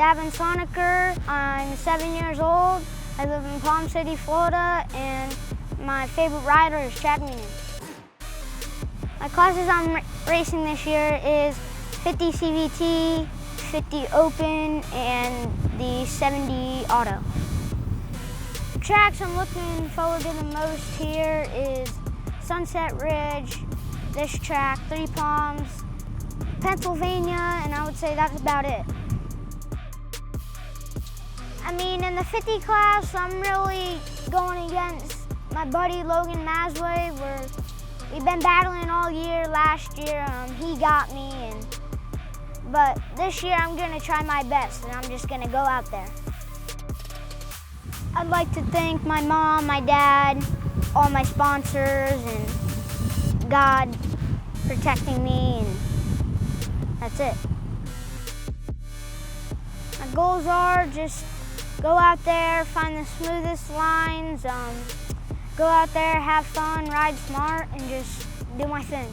Davin Slonaker. I'm 7 years old. I live in Palm City, Florida, and my favorite rider is Chad Wiener. My classes I'm racing this year is 50 CVT, 50 Open, and the 70 Auto. The tracks I'm looking forward to the most here is Sunset Ridge, this track, Three Palms, Pennsylvania, and I would say that's about it. I mean, in the 50 class, I'm really going against my buddy Logan Masway. We've been battling all year. Last year, he got me, but this year I'm gonna try my best, and I'm just gonna go out there. I'd like to thank my mom, my dad, all my sponsors, and God protecting me, and that's it. My goals are just go out there, find the smoothest lines, go out there, have fun, ride smart, and just do my thing.